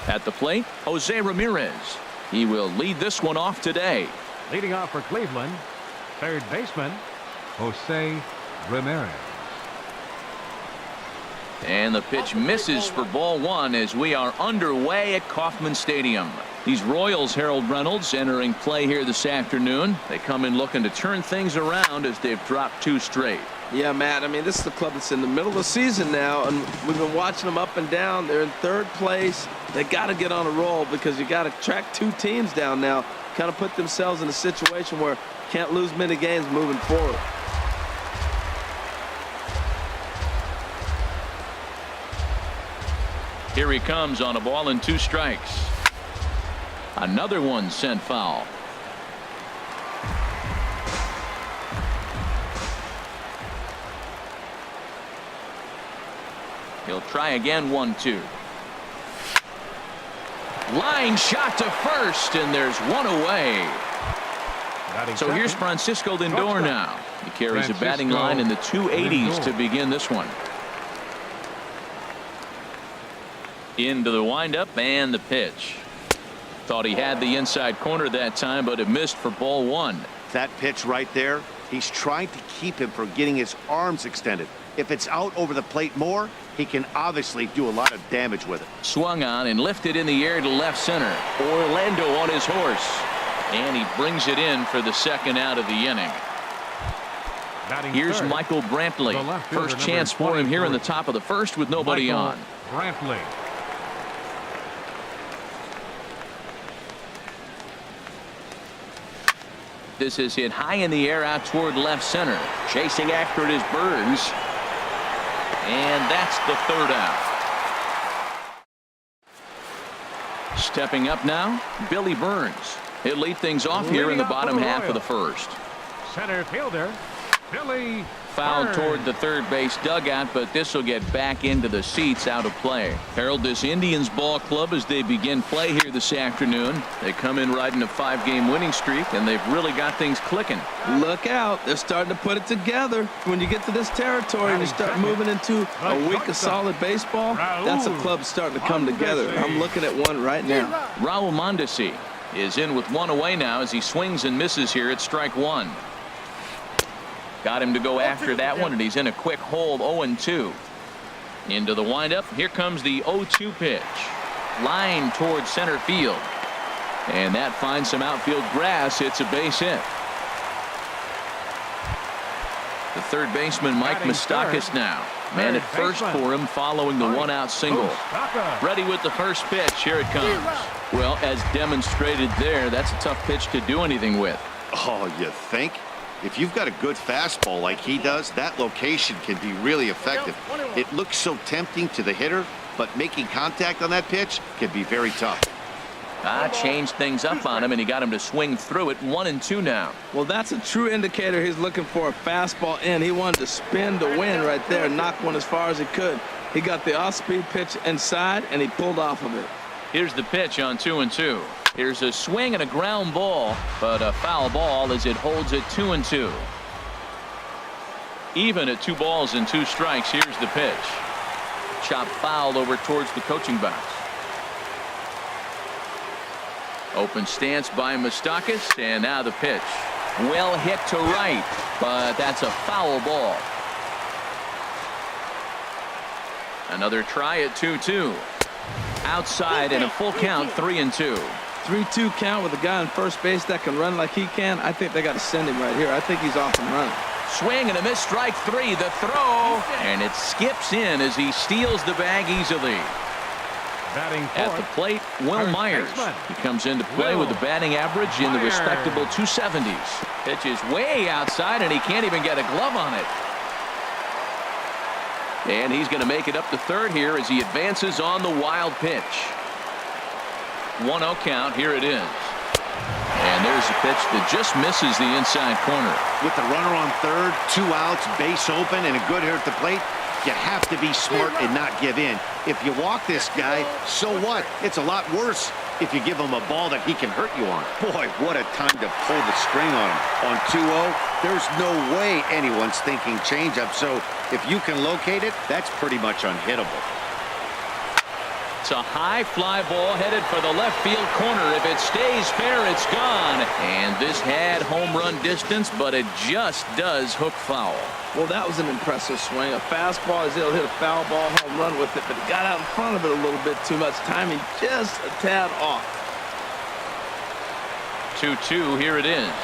At the plate, Jose Ramirez. He will lead this one off today. Leading off for Cleveland, third baseman, Jose Ramirez. And the pitch misses for ball one as we are underway at Kauffman Stadium. These Royals, Harold Reynolds, entering play here this afternoon. They come in looking to turn things around as they've dropped 2 straight. Yeah, Matt, I mean, this is the club that's in the middle of the season now, and we've been watching them up and down. They're in 3rd place. They got to get on a roll because you got to track 2 teams down now, kind of put themselves in a situation where can't lose many games moving forward. Here he comes on a ball and 2 strikes. Another one sent foul. He'll try again. 1-2. Line shot to first, and there's one away. So here's Francisco Lindor now. He carries a batting line in the 280s to begin this one. Into the windup and the pitch. Thought he had the inside corner that time, but it missed for ball 1. That pitch right there, he's trying to keep him from getting his arms extended. If it's out over the plate more, he can obviously do a lot of damage with it. Swung on and lifted in the air to left center. Orlando on his horse. And he brings it in for the 2nd out of the inning. Here's Michael Brantley. First chance for him here in the top of the 1st with nobody on. Brantley. This is hit high in the air out toward left center. Chasing after it is Burns. And that's the 3rd out. Stepping up now, Billy Burns. He'll lead things off here in the bottom half of the 1st. Center fielder, Billy Fouled Burns. toward the 3rd base dugout, but this will get back into the seats out of play. Harold, this Indians ball club, as they begin play here this afternoon, they come in riding a 5-game winning streak, and they've really got things clicking. Look out. They're starting to put it together. When you get to this territory and you start moving into a week of solid baseball, that's a club starting to come together. I'm looking at one right now. Raul Mondesi is in with 1 away now as he swings and misses here at strike 1. Got him to go after that one, and he's in a quick hold. 0-2. Into the windup. Here comes the 0-2 pitch. Line towards center field. And that finds some outfield grass. It's a base hit. The 3rd baseman, Mike Moustakas, now. Man at first for him following the 1-out single. Ready with the first pitch. Here it comes. Well, as demonstrated there, that's a tough pitch to do anything with. Oh, you think? If you've got a good fastball like he does, that location can be really effective. It looks so tempting to the hitter, but making contact on that pitch can be very tough. Changed things up on him, and he got him to swing through it. 1-2 now. Well, that's a true indicator he's looking for a fastball in. He wanted to spin to win right there, knock one as far as he could. He got the off-speed pitch inside, and he pulled off of it. Here's the pitch on 2-2. Here's a swing and a ground ball, but a foul ball as it holds at 2-2. Even at 2 balls and 2 strikes. Here's the pitch. Chop foul over towards the coaching box. Open stance by Moustakas, and now the pitch. Well hit to right, but that's a foul ball. Another try at 2-2. Outside and a full count. 3-2. 3-2 count with a guy on first base that can run like he can. I think they got to send him right here. I think he's off and running. Swing and a miss. Strike 3. The throw, and it skips in as he steals the bag easily. At the plate, Will Myers. He comes into play with a batting average in the respectable 270s. Pitch is way outside, and he can't even get a glove on it. And he's going to make it up to 3rd here as he advances on the wild pitch. 1-0 count. Here it is. And there's a pitch that just misses the inside corner. With the runner on 3rd, 2 outs, base open, and a good hitter at the plate, you have to be smart and not give in. If you walk this guy, so what? It's a lot worse if you give him a ball that he can hurt you on. Boy, what a time to pull the string on him. On 2-0, there's no way anyone's thinking changeup. So if you can locate it, that's pretty much unhittable. It's a high fly ball headed for the left field corner. If it stays fair, it's gone. And this had home run distance, but it just does hook foul. Well, that was an impressive swing. A fastball, he'll hit a foul ball, home run with it, but he got out in front of it a little bit too much. Timing just a tad off. 2-2, here it is.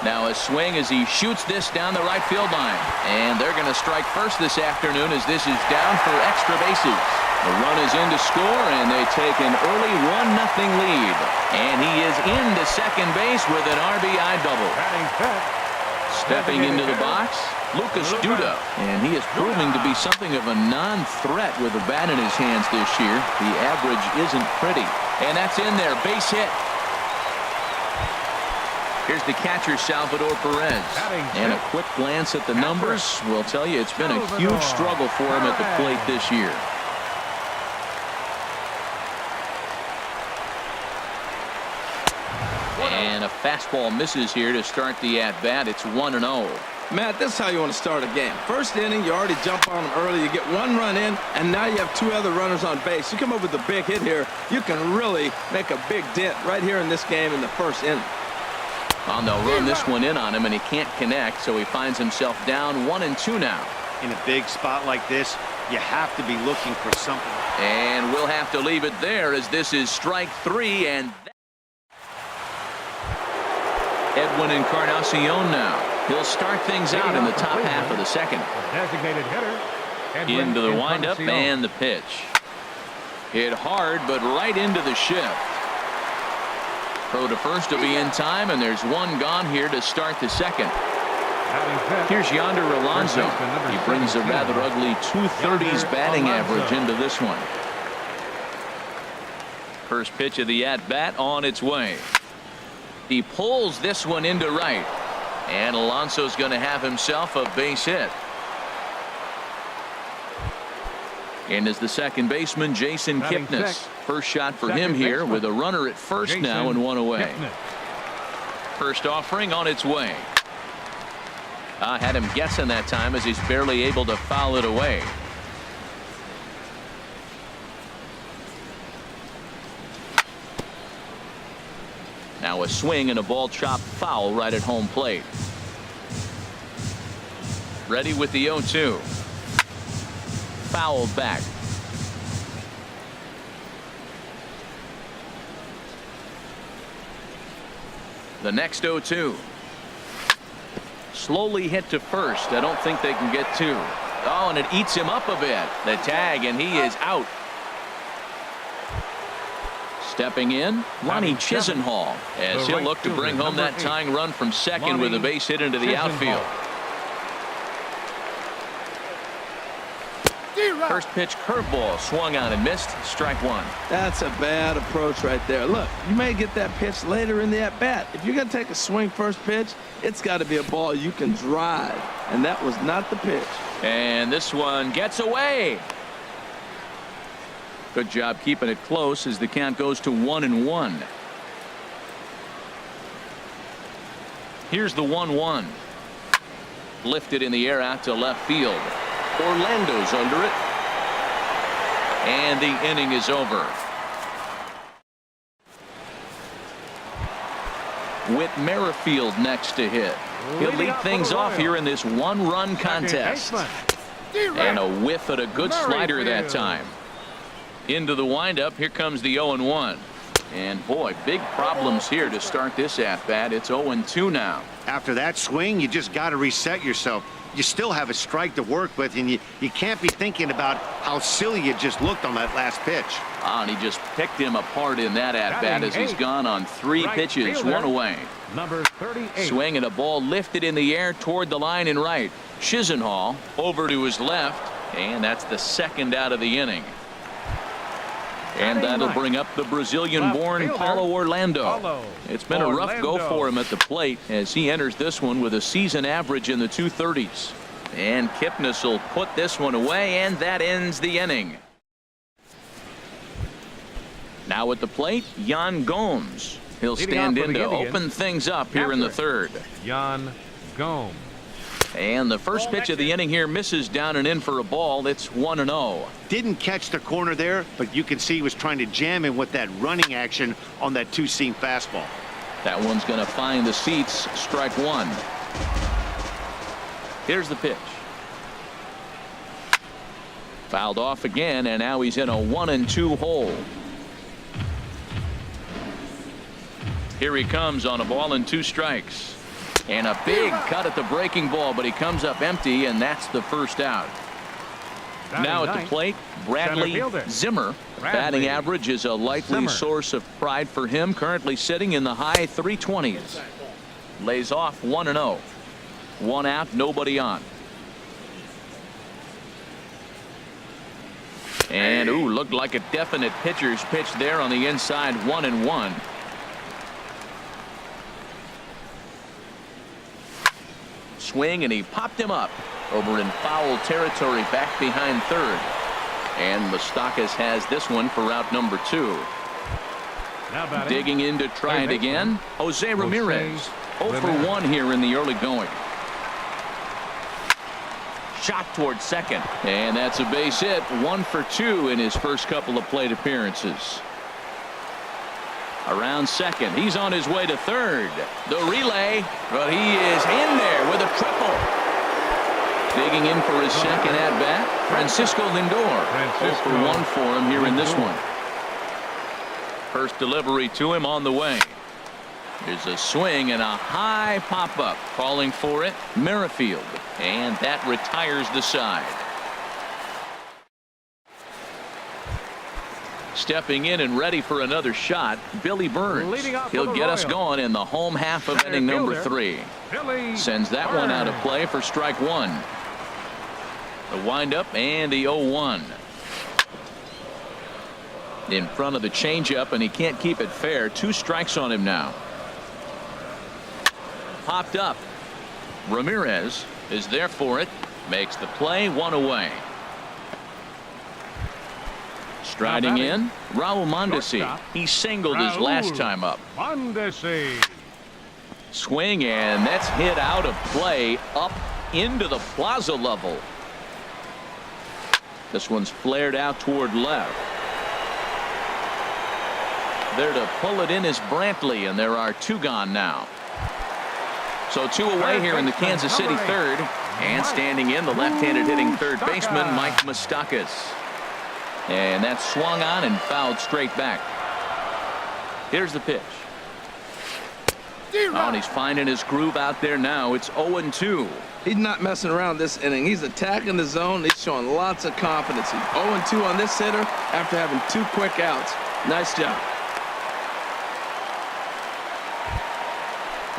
Now a swing as he shoots this down the right field line. And they're going to strike first this afternoon as this is down for extra bases. The run is in to score, and they take an early 1-0 lead. And he is into second base with an RBI double. Stepping into the box, Lucas Duda. And he is proving to be something of a non-threat with a bat in his hands this year. The average isn't pretty. And that's in there, base hit. Here's the catcher, Salvador Perez. And a quick glance at the numbers will tell you it's been a huge struggle for him at the plate this year. And a fastball misses here to start the at-bat. It's 1-0. Matt, this is how you want to start a game. First inning, you already jump on them early. You get one run in, and now you have two other runners on base. You come up with a big hit here, you can really make a big dent right here in this game in the first inning. And they'll run this one in on him, and he can't connect, so he finds himself down 1-2 now. In a big spot like this, you have to be looking for something. And we'll have to leave it there as this is strike three. And Edwin Encarnacion now. He'll start things out in the top half of the second. Designated hitter. Into the windup and the pitch. Hit hard, but right into the shift. Throw to first to be in time, and there's one gone here to start the second. Here's Yonder Alonso. He brings a rather ugly 230s batting average into this one. First pitch of the at-bat on its way. He pulls this one into right. And Alonso's going to have himself a base hit. And is the second baseman, Jason Kipnis. First shot for him here with a runner at first now and one away. First offering on its way. Had him guessing that time as he's barely able to foul it away. Now a swing and a ball chopped foul right at home plate. Ready with the 0-2. Fouled back. The next 0-2. Slowly hit to first. I don't think they can get two. Oh, and it eats him up a bit. The tag, and he is out. Stepping in, Lonnie Chisenhall, as he'll look to bring home that tying run from second with a base hit into the outfield. First pitch curveball swung on and missed. Strike one. That's a bad approach right there. Look, you may get that pitch later in the at-bat. If you're going to take a swing first pitch, it's got to be a ball you can drive, and that was not the pitch. And this one gets away. Good job keeping it close as the count goes to 1-1. Here's the 1-1. Lifted in the air out to left field. Orlando's under it. And the inning is over. Whit Merrifield next to hit. He'll lead things off here in this one-run contest. And a whiff at a good slider that time. Into the windup. Here comes the 0-1. And boy, big problems here to start this at-bat. It's 0-2 now. After that swing, you just got to reset yourself. You still have a strike to work with, and you can't be thinking about how silly you just looked on that last pitch. And he just picked him apart in that at-bat as he's gone on three pitches, one away. Number 38. Swing and a ball lifted in the air toward the line and right. Chisenhall over to his left, and that's the second out of the inning. And that'll bring up the Brazilian-born Paulo Orlando. It's been a rough go for him at the plate as he enters this one with a season average in the 230s. And Kipnis will put this one away, and that ends the inning. Now at the plate, Yan Gomes. He'll stand in to open things up here in the third. Yan Gomes. And the first pitch of the inning here misses down and in for a ball. It's 1-0. Didn't catch the corner there, but you can see he was trying to jam him with that running action on that two-seam fastball. That one's going to find the seats. Strike one. Here's the pitch. Fouled off again, and now he's in a 1-2 hole. Here he comes on a ball and 2 strikes. And a big cut at the breaking ball, but he comes up empty, and that's the first out. Now at the plate, Bradley Zimmer. Batting average is a likely source of pride for him, currently sitting in the high 320s. Lays off 1-0. 1 out, nobody on. And looked like a definite pitcher's pitch there on the inside. 1-1. Swing, and he popped him up over in foul territory back behind third. And Moustakas has this one for route number 2. Digging in to try it again, Jose Ramirez. 0 for 1 here in the early going. Shot towards second, and that's a base hit. 1 for 2 in his first couple of plate appearances. Around second, he's on his way to third. The relay, but he is in there with a triple. Digging in for his second at bat, Francisco Lindor. 0 for 1 for him here in this one. First delivery to him on the way. There's a swing and a high pop up, calling for it, Merrifield, and that retires the side. Stepping in and ready for another shot, Billy Burns. He'll get us going in the home half of inning number 3. Sends that one out of play for strike 1. The windup and the 0-1. In front of the changeup, and he can't keep it fair. 2 strikes on him now. Popped up. Ramirez is there for it. Makes the play. 1 away. Striding in, Raul Mondesi. He singled his last time up. Swing, and that's hit out of play up into the plaza level. This one's flared out toward left. There to pull it in is Brantley, and there are 2 gone now. So 2 away here in the Kansas City third. And standing in, the left-handed hitting third baseman, Mike Moustakas. And that's swung on and fouled straight back. Here's the pitch. Oh, and he's finding his groove out there now. It's 0-2. He's not messing around this inning. He's attacking the zone. He's showing lots of confidence. He's 0-2 on this hitter after having 2 quick outs. Nice job.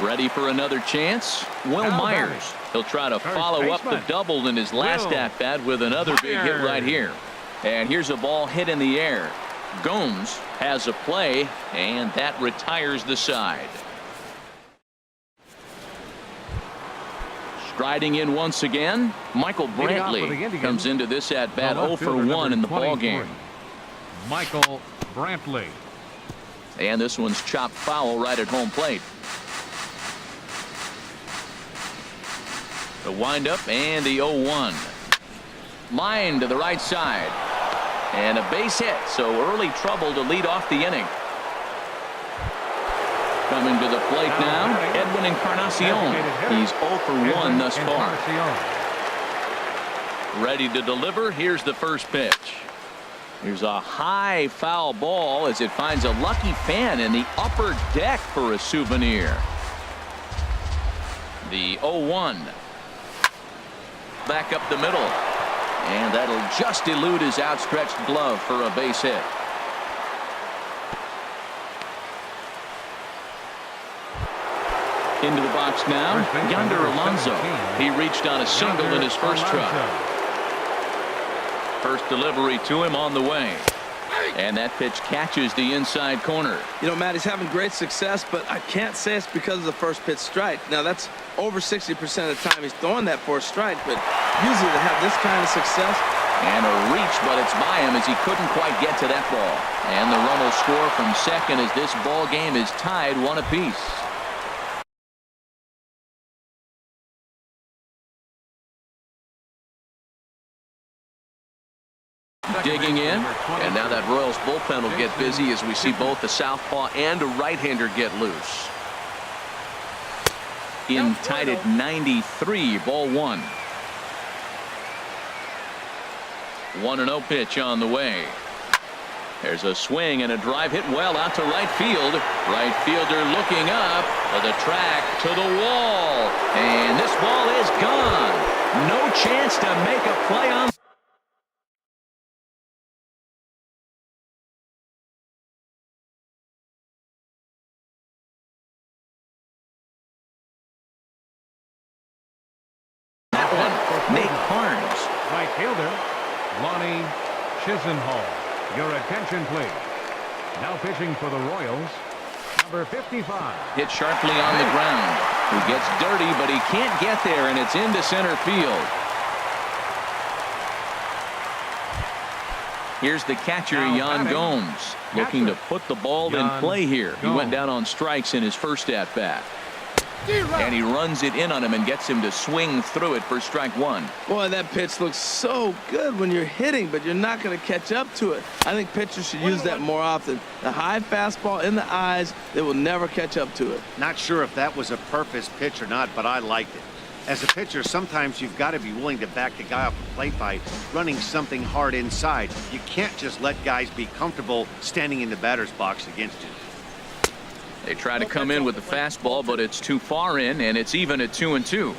Ready for another chance? Will Myers. He'll try to follow up the double in his last at-bat with another big hit right here. And here's a ball hit in the air. Gomes has a play, and that retires the side. Striding in once again, Michael Brantley comes into this at-bat 0 for 1 in the ballgame. Michael Brantley. And this one's chopped foul right at home plate. The windup and the 0-1. Line to the right side. And a base hit, so early trouble to lead off the inning. Coming to the plate now, Edwin Encarnacion. He's 0 for 1 thus far. Ready to deliver. Here's the first pitch. Here's a high foul ball as it finds a lucky fan in the upper deck for a souvenir. The 0-1. Back up the middle. And that'll just elude his outstretched glove for a base hit. Into the box now, Yonder Alonso. He reached on a single in his first try. First delivery to him on the way. And that pitch catches the inside corner. You know, Matt, he's having great success, but I can't say it's because of the first pitch strike. Now, that's over 60% of the time he's throwing that for a strike, but usually to have this kind of success. And a reach, but it's by him as he couldn't quite get to that ball. And the run will score from second as this ball game is tied 1 apiece. Digging in, and now that Royals bullpen will get busy as we see both the southpaw and a right-hander get loose. In tied at 93, ball one. 1-0 pitch on the way. There's a swing and a drive hit well out to right field. Right fielder looking up for the track to the wall. And this ball is gone. No chance to make a play on. That one, Nate Carnes. Right fielder, Lonnie Chisenhall. Your attention, please. Now pitching for the Royals, number 55. Hit sharply on the ground. He gets dirty, but he can't get there, and it's into center field. Here's the catcher, Yan Gomes, looking to put the ball in play here. He went down on strikes in his first at-bat. And he runs it in on him and gets him to swing through it for strike one. Boy, that pitch looks so good when you're hitting, but you're not going to catch up to it. I think pitchers should use that more often. The high fastball in the eyes, they will never catch up to it. Not sure if that was a purpose pitch or not, but I liked it. As a pitcher, sometimes you've got to be willing to back the guy off the plate by running something hard inside. You can't just let guys be comfortable standing in the batter's box against you. They try to come in with the fastball, but it's too far in, and it's even at 2-2.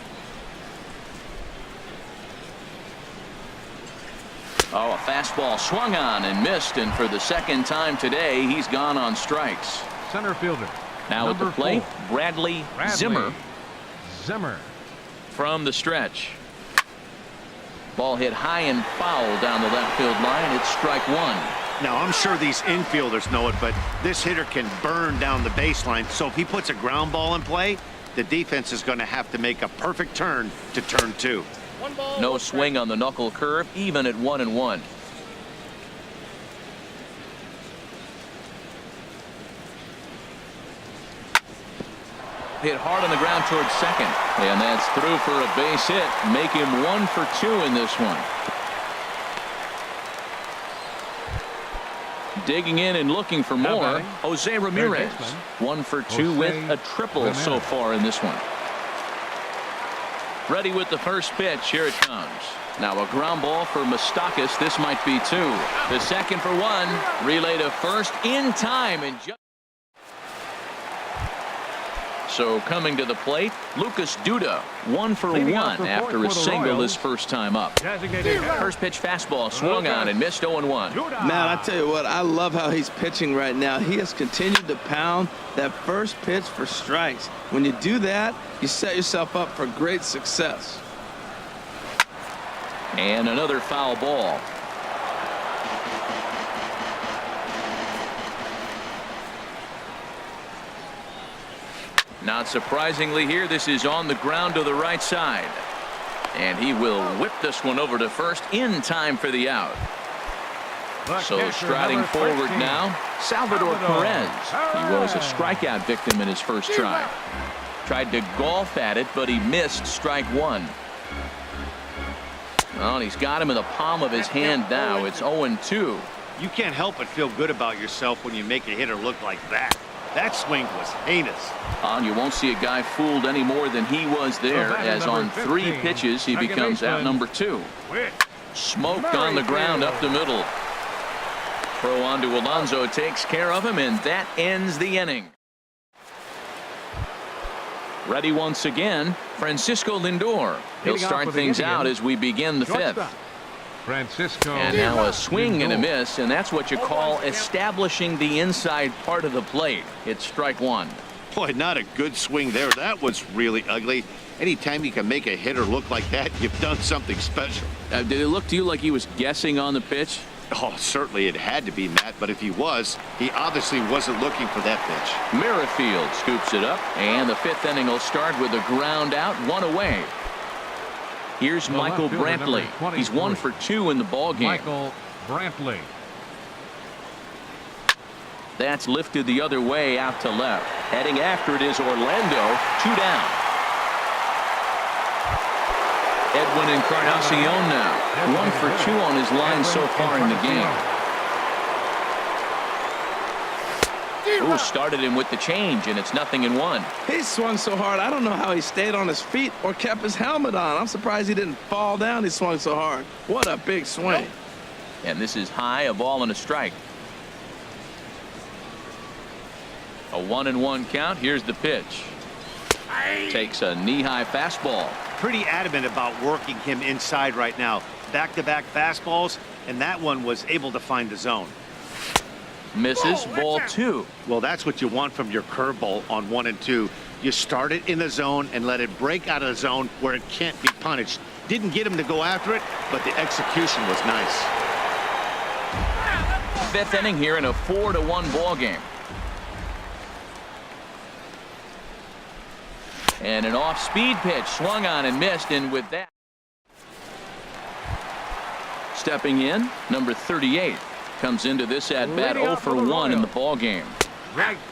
Oh, a fastball swung on and missed, and for the second time today, he's gone on strikes. Center fielder. Now at the plate, 4. Bradley Zimmer from the stretch. Ball hit high and foul down the left field line. It's strike one. Now, I'm sure these infielders know it, but this hitter can burn down the baseline. So if he puts a ground ball in play, the defense is going to have to make a perfect turn to turn two. No swing on the knuckle curve, even at 1-1. Hit hard on the ground towards second, and that's through for a base hit. Make him 1 for 2 in this one. Digging in and looking for more, Jose Ramirez. 1 for 2 with a triple so far in this one. Ready with the first pitch. Here it comes. Now a ground ball for Moustakas. This might be 2. The second for 1. Relay to first in time. And so coming to the plate, Lucas Duda, 1 for 1 after a single his first time up. First pitch fastball swung on and missed 0-1. Man, I tell you what, I love how he's pitching right now. He has continued to pound that first pitch for strikes. When you do that, you set yourself up for great success. And another foul ball. Not surprisingly here, this is on the ground to the right side. And he will whip this one over to first in time for the out. So striding forward now, Salvador Perez. He was a strikeout victim in his first try. Tried to golf at it, but he missed strike one. Well, and he's got him in the palm of his hand now. It's 0-2. You can't help but feel good about yourself when you make a hitter look like that. That swing was heinous. And you won't see a guy fooled any more than he was there, as on 3 pitches he becomes out number 2. Smoked on the ground up the middle. Throw on to Alonso takes care of him, and that ends the inning. Ready once again, Francisco Lindor. He'll start things out as we begin the 5th. Francisco. And now a swing and a miss, and that's what you call establishing the inside part of the plate. It's strike one. Boy, not a good swing there. That was really ugly. Anytime you can make a hitter look like that, you've done something special. Did it look to you like he was guessing on the pitch? Oh, certainly it had to be, Matt, but if he was, he obviously wasn't looking for that pitch. Merrifield scoops it up, and the 5th inning will start with a ground out, 1 away. Here's Michael Brantley. He's 1 for 2 in the ball game. Michael Brantley. That's lifted the other way out to left. Heading after it is Orlando. 2 down. Edwin Encarnacion now. 1 for 2 on his line so far in the game. Ooh, started him with the change, and it's 0-1. He swung so hard, I don't know how he stayed on his feet or kept his helmet on. I'm surprised he didn't fall down. He swung so hard. What a big swing. And this is high, a ball and a strike. A 1-1 count. Here's the pitch. Takes a knee-high fastball. Pretty adamant about working him inside right now. Back-to-back fastballs, and that one was able to find the zone. Misses, ball 2. Well, that's what you want from your curveball on 1 and 2. You start it in the zone and let it break out of the zone where it can't be punished. Didn't get him to go after it, but the execution was nice. 5th inning here in a 4-1 ball game. And an off-speed pitch swung on and missed, and with that, stepping in, number 38 comes into this at bat 0 for 1 in the ball game.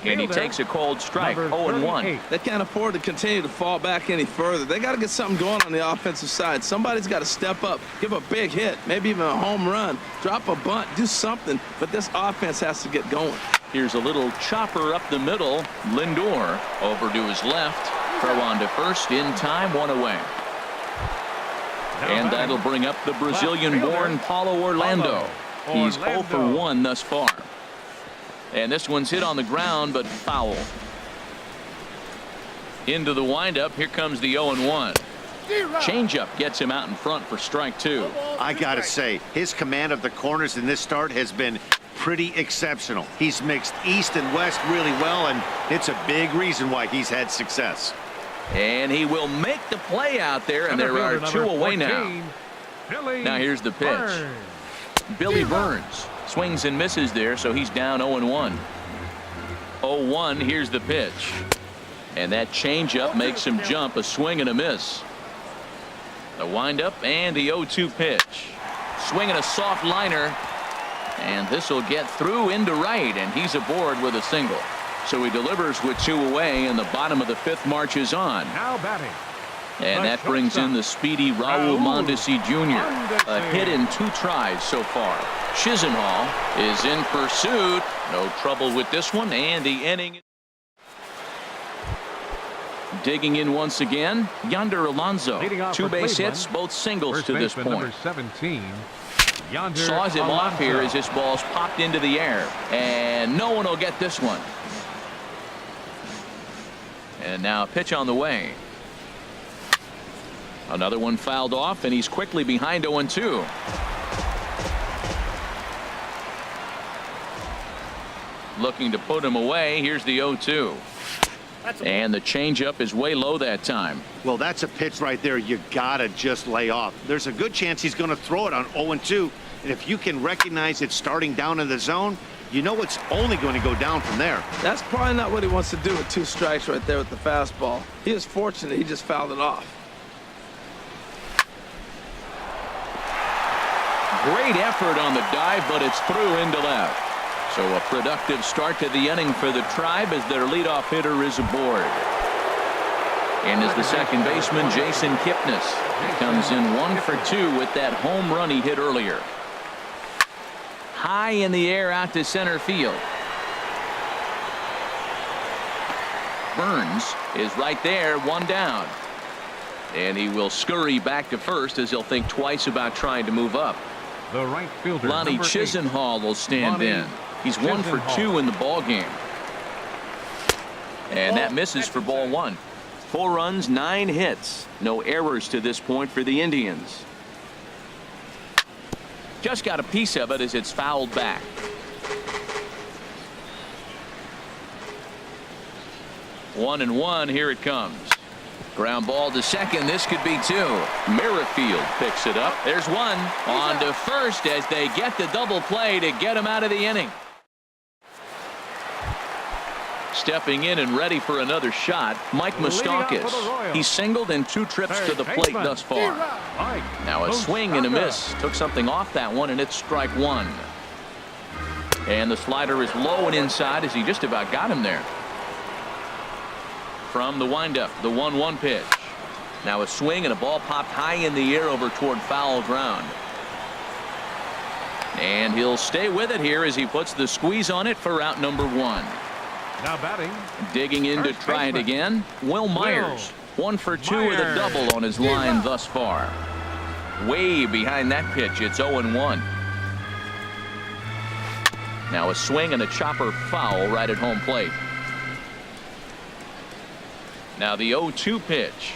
And he takes a cold strike. 0-1. They can't afford to continue to fall back any further. They got to get something going on the offensive side. Somebody's got to step up, give a big hit, maybe even a home run, drop a bunt, do something. But this offense has to get going. Here's a little chopper up the middle. Lindor over to his left. Throw on to first in time, 1 away. And that'll bring up the Brazilian-born Paulo Orlando. He's 0 for 1 thus far. And this one's hit on the ground, but foul. Into the windup. Here comes the 0-1. Changeup gets him out in front for strike 2. I got to say, his command of the corners in this start has been pretty exceptional. He's mixed east and west really well, and it's a big reason why he's had success. And he will make the play out there, and there are 2 away now. Now here's the pitch. Billy Burns swings and misses there, so he's down 0-1. 0-1. Here's the pitch. And that changeup makes him jump. A swing and a miss. The windup and the 0-2 pitch. Swinging a soft liner. And this will get through into right, and he's aboard with a single. So he delivers with 2 away, and the bottom of the 5th marches on. Now batting. And that brings in the speedy Raul Mondesi Jr. A hit in 2 tries so far. Chisenhall is in pursuit. No trouble with this one, and the inning. Digging in once again, Yonder Alonso. 2 base hits, both singles to this point. Number 17. Saws him off here as this ball's popped into the air, and no one will get this one. And now a pitch on the way. Another one fouled off, and he's quickly behind 0-2. Looking to put him away. Here's the 0-2. And the changeup is way low that time. Well, that's a pitch right there you gotta just lay off. There's a good chance he's going to throw it on 0-2, and if you can recognize it starting down in the zone, you know it's only going to go down from there. That's probably not what he wants to do with 2 strikes right there with the fastball. He is fortunate he just fouled it off. Great effort on the dive, but it's through into left. So a productive start to the inning for the Tribe as their leadoff hitter is aboard. And as the second baseman, Jason Kipnis. He comes in 1 for 2 with that home run he hit earlier. High in the air out to center field. Burns is right there, 1 down. And he will scurry back to first as he'll think twice about trying to move up. The right fielder, Lonnie number 8. Chisenhall will stand in. He's 1 for 2 in the ball game. And that misses for ball 1. 4 runs, 9 hits. No errors to this point for the Indians. Just got a piece of it as it's fouled back. 1-1. Here it comes. Ground ball to second. This could be 2. Merrifield picks it up. There's 1. On to first as they get the double play to get him out of the inning. Stepping in and ready for another shot, Mike Moustakas. He's singled in 2 trips to the plate thus far. Now a swing and a miss. Took something off that one, and it's strike 1. And the slider is low and inside as he just about got him there. From the windup, the 1-1 pitch. Now a swing and a ball popped high in the air over toward foul ground. And he'll stay with it here as he puts the squeeze on it for out number 1. Now batting. Digging in to try it again. Will Myers. 1 for 2 with a double on his line thus far. Way behind that pitch. It's 0-1. Now a swing and a chopper foul right at home plate. Now the 0-2 pitch.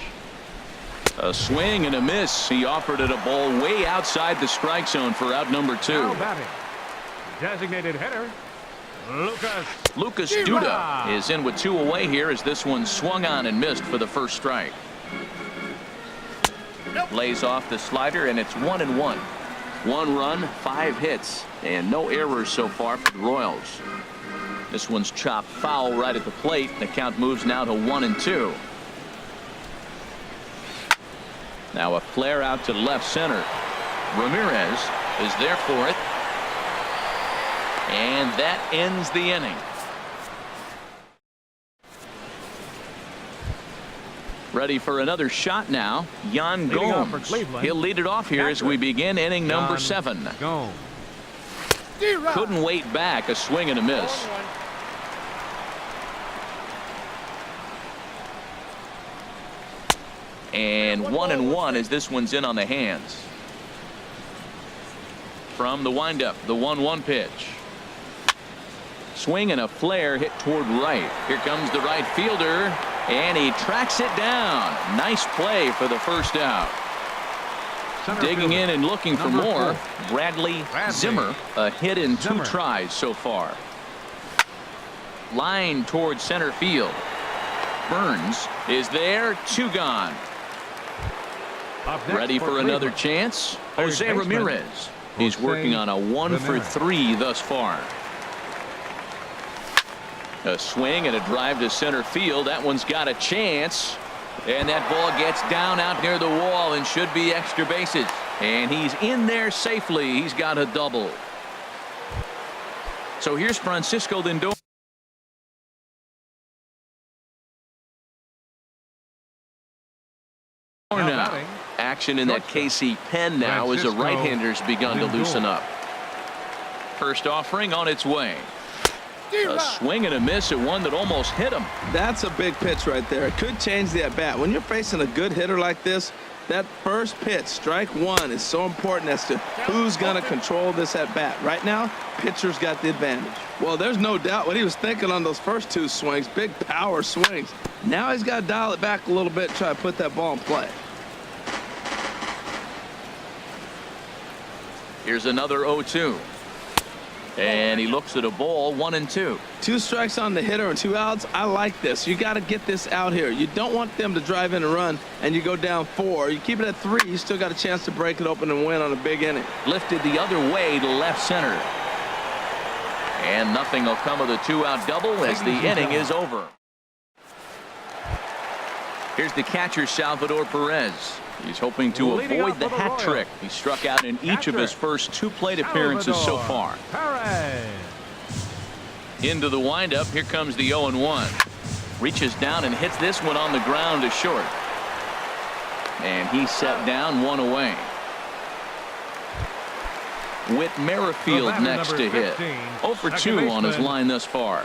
A swing and a miss. He offered it a ball way outside the strike zone for out number 2. Now batting. Designated hitter. Lucas Duda is in with 2 away here as this one swung on and missed for the first strike. Lays off the slider and it's 1-1. 1 run, 5 hits, and no errors so far for the Royals. This one's chopped foul right at the plate. The count moves now to 1-2. Now a flare out to left center. Ramirez is there for it. And that ends the inning. Ready for another shot now. Yan Gomes. He'll lead it off here as we begin inning number 7. Couldn't wait back. A swing and a miss. And 1-1 as this one's in on the hands. From the windup, the 1-1 pitch. Swing and a flare hit toward right. Here comes the right fielder, and he tracks it down. Nice play for the first out. Digging in and looking for more. Bradley Zimmer, a hit in 2 tries so far. Line towards center field. Burns is there. 2 gone. Ready for another chance. Jose Ramirez. He's working on a 1 for 3 thus far. A swing and a drive to center field. That one's got a chance. And that ball gets down out near the wall and should be extra bases. And he's in there safely. He's got a double. So here's Francisco Lindor. Now, action in that KC pen now as the right-hander's begun to loosen up. First offering on its way. A swing and a miss at one that almost hit him. That's a big pitch right there. It could change the at-bat. When you're facing a good hitter like this, that first pitch, strike 1, is so important as to who's going to control this at-bat. Right now, pitcher's got the advantage. Well, there's no doubt what he was thinking on those first 2 swings. Big power swings. Now he's got to dial it back a little bit, try to put that ball in play. Here's another 0-2. And he looks at a ball. 1-2. 2 strikes on the hitter and 2 outs. I like this. You got to get this out here. You don't want them to drive in a run and you go down 4. You keep it at 3. You still got a chance to break it open and win on a big inning. Lifted the other way to left center. And nothing will come of the 2-out double as the inning is over. Here's the catcher, Salvador Perez. He's hoping to avoid the hat trick. He struck out in each of his first 2 plate appearances so far. Into the windup. Here comes the 0-1. Reaches down and hits this one on the ground to short. And he's set down 1 away. Whit Merrifield next to hit. 0 for 2 on his line thus far.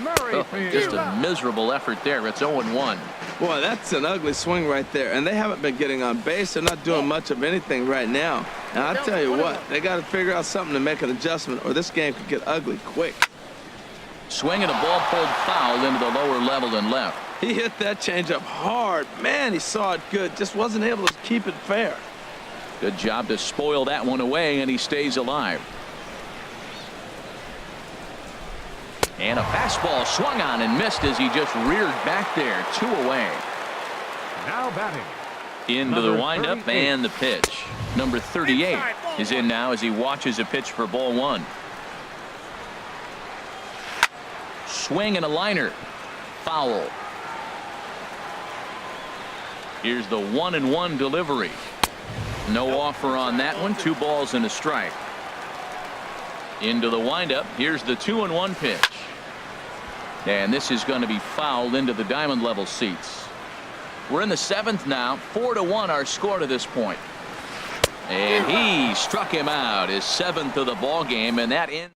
Oh, just a miserable effort there. It's 0-1. Boy, that's an ugly swing right there. And they haven't been getting on base. They're not doing much of anything right now. Now, I tell you what, they got to figure out something to make an adjustment or this game could get ugly quick. Swing and a ball pulled foul into the lower level and left. He hit that changeup hard. Man, he saw it good. Just wasn't able to keep it fair. Good job to spoil that one away, and he stays alive. And a fastball swung on and missed as he just reared back there. 2 away. Now batting. Into the windup and the pitch. Number 38 is in now as he watches a pitch for ball 1. Swing and a liner. Foul. Here's the 1-1 delivery. No offer on that one. 2 balls and a strike. Into the windup. Here's the 2-1 pitch. And this is going to be fouled into the diamond level seats. We're in the 7th now. 4-1 our score to this point. And he struck him out, his 7th of the ball game, and that ends.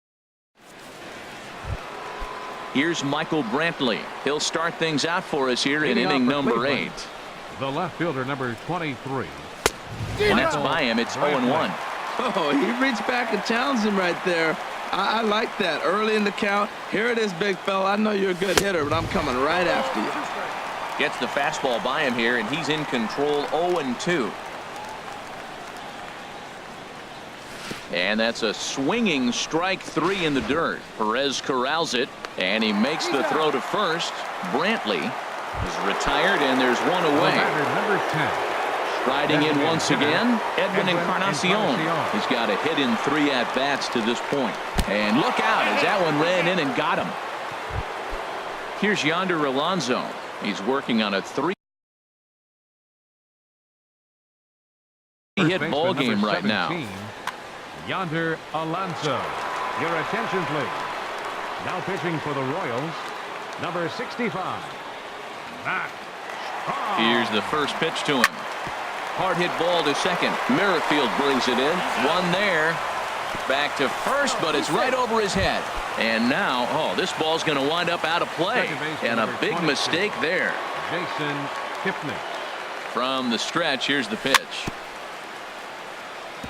Here's Michael Brantley. He'll start things out for us here in inning number 8. The left fielder, number 23. And that's by him. It's 0-1. Oh, he reached back and challenged him right there. I like that. Early in the count. Here it is, big fella. I know you're a good hitter, but I'm coming right after you. Gets the fastball by him here, and he's in control. 0-2. And that's a swinging strike 3 in the dirt. Perez corrals it, and he makes the throw to first. Brantley is retired, and there's one away. Number 10. Striding in once again, Edwin Encarnacion. He's got a hit in 3 at-bats to this point. And look out as that one ran in and got him. Here's Yonder Alonso. He's working on a 3-hit ball game right now. Yonder Alonso. Your attention, please. Now pitching for the Royals, number 65. Matt. Here's the first pitch to him. Hard hit ball to second. Merrifield brings it in. One there. Back to first, but it's right over his head. And now, this ball's going to wind up out of play. And a big mistake there. Jason Kipnis. From the stretch, here's the pitch.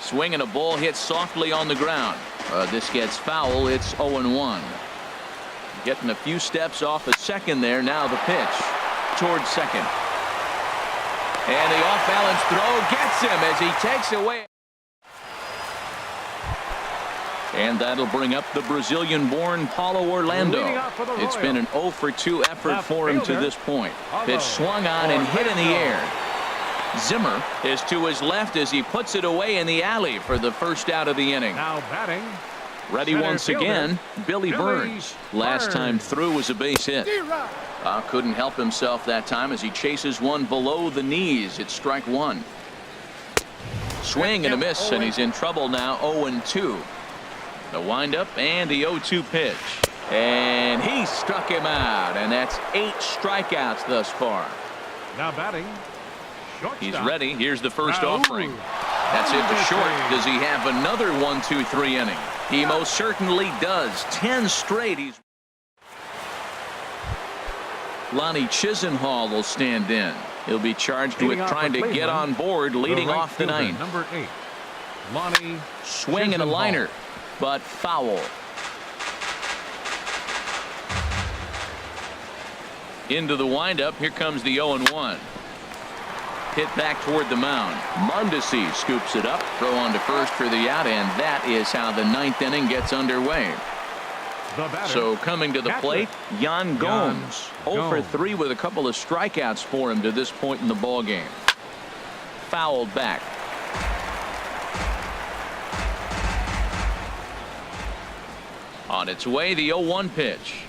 Swinging a ball hit softly on the ground. This gets foul. It's 0-1. Getting a few steps off at second there. Now the pitch towards second. And the off-balance throw gets him as he takes away. And that'll bring up the Brazilian-born Paulo Orlando. It's been an 0-for-2 effort for him to this point. Pitch swung on and hit in the air. Zimmer is to his left as he puts it away in the alley for the first out of the inning. Now batting. Ready once again, Billy Burns. Last time through was a base hit. Couldn't help himself that time as he chases one below the knees. It's strike 1. Swing and a miss, and he's in trouble now. 0-2. The windup and the 0-2 pitch. And he struck him out, and that's 8 strikeouts thus far. Now batting. He's ready. Here's the first offering. That's it to short. Does he have another 1-2-3 inning? He most certainly does. 10 straight. Lonnie Chisenhall will stand in. He'll be charged with trying to get on board, leading off the 9th. Number 8. Lonnie. Swing and a liner, but foul. Into the windup. Here comes the 0-1. Hit back toward the mound. Mondesi scoops it up. Throw on to first for the out, and that is how the 9th inning gets underway. So coming to the plate, Yan Gomes. 0-for-3 with a couple of strikeouts for him to this point in the ball game. Fouled back. On its way, the 0-1 pitch.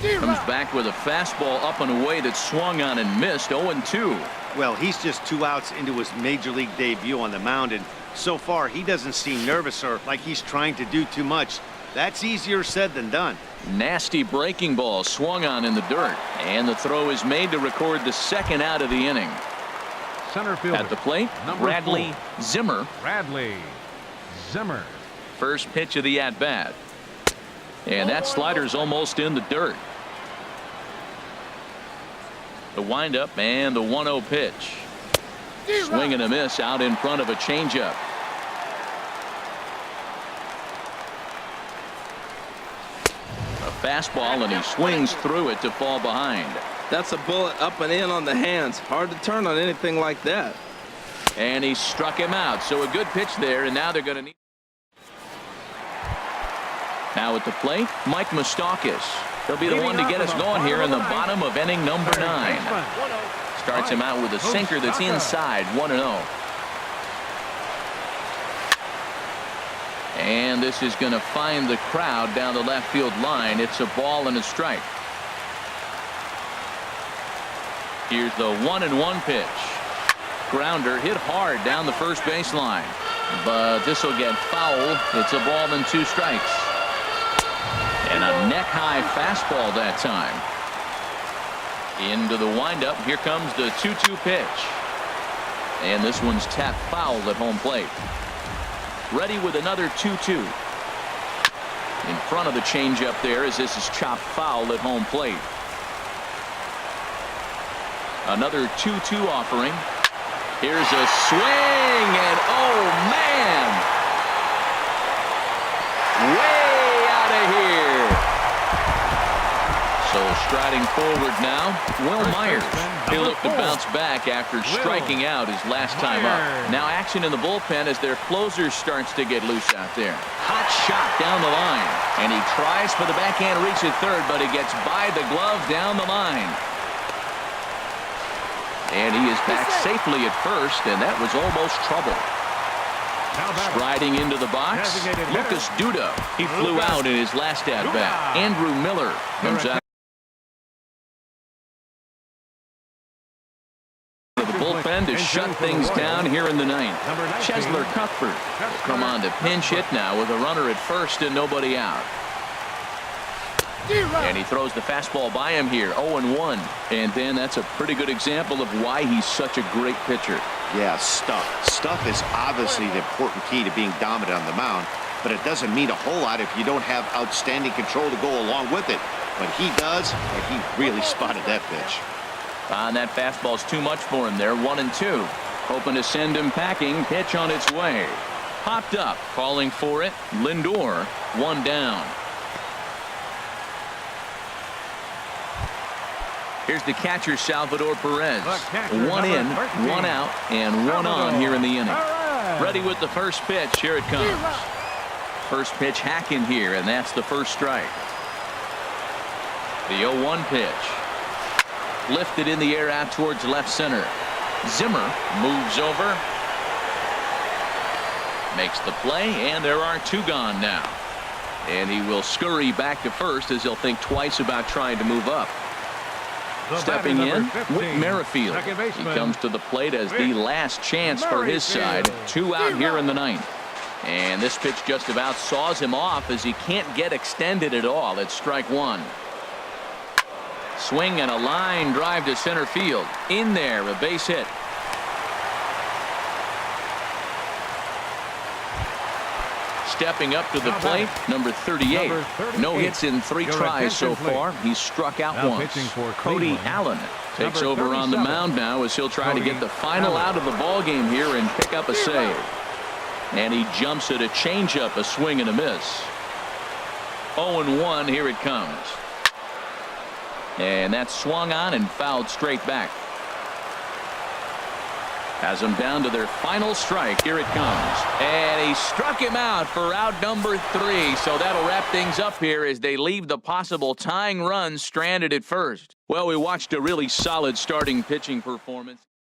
Comes back with a fastball up and away that swung on and missed. 0-2. Well, he's just 2 outs into his major league debut on the mound, and so far he doesn't seem nervous or like he's trying to do too much. That's easier said than done. Nasty breaking ball swung on in the dirt, and the throw is made to record the 2nd out of the inning. Center fielder. At the plate, Bradley Zimmer. Bradley Zimmer. First pitch of the at-bat. And that slider's almost in the dirt. The windup and the 1-0 pitch. Swing and a miss out in front of a changeup. A fastball, and he swings through it to fall behind. That's a bullet up and in on the hands. Hard to turn on anything like that. And he struck him out. So a good pitch there, and now they're going to need. Now at the plate, Mike Moustakas. He'll be the one to get us going here in the bottom of inning number 9. Starts him out with a sinker that's inside. 1-0. And this is going to find the crowd down the left field line. It's a ball and a strike. Here's the 1-1 pitch. Grounder hit hard down the first baseline. But this will get foul. It's a ball and 2 strikes. And a neck-high fastball that time. Into the windup. Here comes the 2-2 pitch. And this one's tapped foul at home plate. Ready with another 2-2. In front of the changeup there as this is chopped foul at home plate. Another 2-2 offering. Here's a swing, and oh man! Way out of here. So striding forward now, Will Myers. He'll look to bounce back after striking out his last time up. Now action in the bullpen as their closer starts to get loose out there. Hot shot down the line, and he tries for the backhand reach at third, but he gets by the glove down the line. And he is back safely at first, and that was almost trouble. Striding into the box, Lucas Duda. He flew out in his last at-bat. Andrew Miller comes out of the bullpen to shut things down here in the ninth. Chesler Cuthbert will come on to pinch hit now with a runner at first and nobody out. And he throws the fastball by him here, 0-1. And then that's a pretty good example of why he's such a great pitcher. Yeah, stuff. Stuff is obviously the important key to being dominant on the mound, but it doesn't mean a whole lot if you don't have outstanding control to go along with it. But he does, and he really spotted that pitch. And that fastball's too much for him there, 1-2. Hoping to send him packing, pitch on its way. Popped up, calling for it, Lindor, one down. Here's the catcher, Salvador Perez. One in, one out, and one on here in the inning. Ready with the first pitch. Here it comes. First pitch hacking here, and that's the first strike. The 0-1 pitch. Lifted in the air out towards left center. Zimmer moves over. Makes the play, and there are two gone now. And he will scurry back to first as he'll think twice about trying to move up. Stepping in, Whit Merrifield. He comes to the plate as the last chance for his side. Two out here in the ninth. And this pitch just about saws him off as he can't get extended at all. It's strike one. Swing and a line drive to center field. In there, a base hit. Stepping up to the plate, number 38. No hits in 3 tries so far. He's struck out once. Cody Allen takes over on the mound now as he'll try to get the final out of the ball game here and pick up a save. And he jumps at a changeup, a swing and a miss. 0-1, here it comes. And that's swung on and fouled straight back. Has them down to their final strike. Here it comes. And he struck him out for out number 3. So that'll wrap things up here as they leave the possible tying run stranded at first. Well, we watched a really solid starting pitching performance.